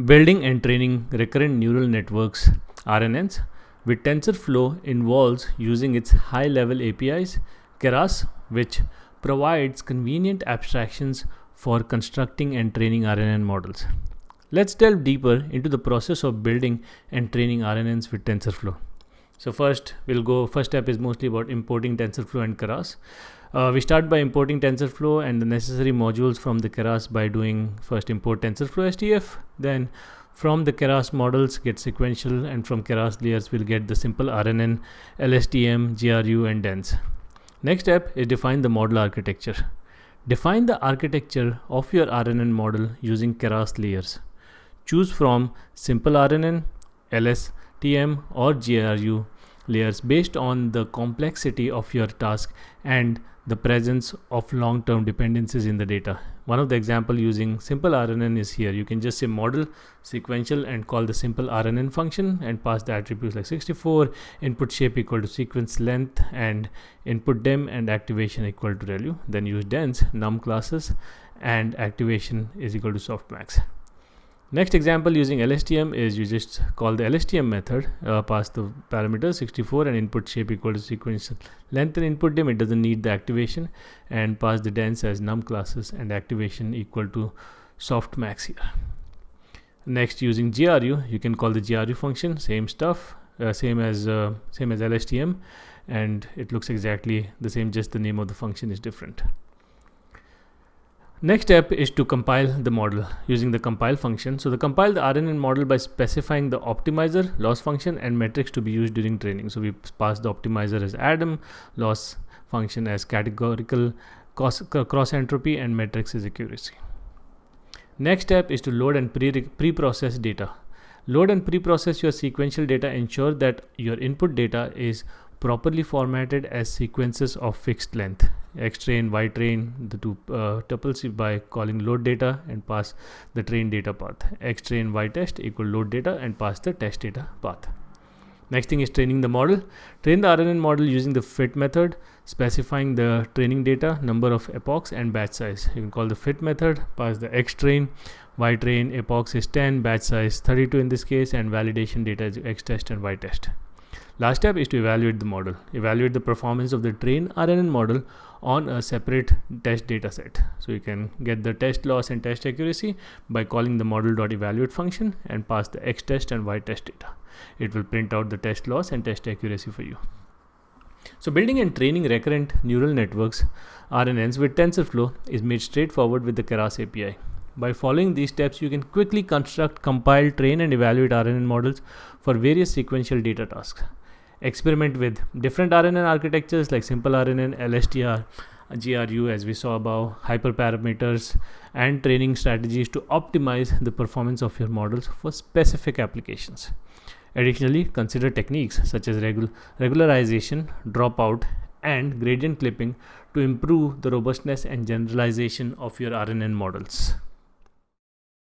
Building and training recurrent neural networks (RNNs) with TensorFlow involves using its high-level APIs, Keras, which provides convenient abstractions for constructing and training RNN models. Let's delve deeper into the process of building and training RNNs with TensorFlow. So first step is mostly about importing TensorFlow and Keras. We start by importing TensorFlow and the necessary modules from the Keras by doing first import TensorFlow STF, then from the Keras models get sequential, and from Keras layers we'll get the SimpleRNN, LSTM, GRU and DENS. Next step is define the model architecture. Define the architecture of your RNN model using Keras layers. Choose from SimpleRNN, LSTM or GRU layers based on the complexity of your task and the presence of long-term dependencies in the data. One of the example using SimpleRNN is here. You can just say model sequential and call the SimpleRNN function and pass the attributes like 64, input shape equal to sequence length, and input dim and activation equal to value. Then use DENS, num classes, and activation is equal to softmax. Next example using LSTM is you just call the LSTM method, pass the parameters 64 and input shape equal to sequence length and input dim. It doesn't need the activation, and pass the DENS as num classes and activation equal to softmax here. Next, using GRU, you can call the GRU function, same stuff, same as LSTM, and it looks exactly the same, just the name of the function is different. Next step is to compile the model using the compile function. So compile the RNN model by specifying the optimizer, loss function and metrics to be used during training. So we pass the optimizer as Adam, loss function as categorical cross entropy, and metrics as accuracy. Next step is to load and pre-process data. Load and pre-process your sequential data. Ensure that your input data is properly formatted as sequences of fixed length, X train, Y train, the two tuples, by calling load data and pass the train data path. X train Y test equal load data and pass the test data path. Next thing is training the model. Train the RNN model using the fit method, specifying the training data, number of epochs and batch size. You can call the fit method, pass the X train, Y train, epochs is 10, batch size 32 in this case, and validation data is X test and Y test. Last step is to evaluate the model. Evaluate the performance of the trained RNN model on a separate test data set. So you can get the test loss and test accuracy by calling the model.evaluate function and pass the X test and Y test data. It will print out the test loss and test accuracy for you. So building and training recurrent neural networks RNNs with TensorFlow is made straightforward with the Keras API. By following these steps, you can quickly construct, compile, train and evaluate RNN models for various sequential data tasks. Experiment with different RNN architectures like SimpleRNN, LSTR, GRU as we saw above, hyperparameters and training strategies to optimize the performance of your models for specific applications. Additionally, consider techniques such as regularization, dropout and gradient clipping to improve the robustness and generalization of your RNN models.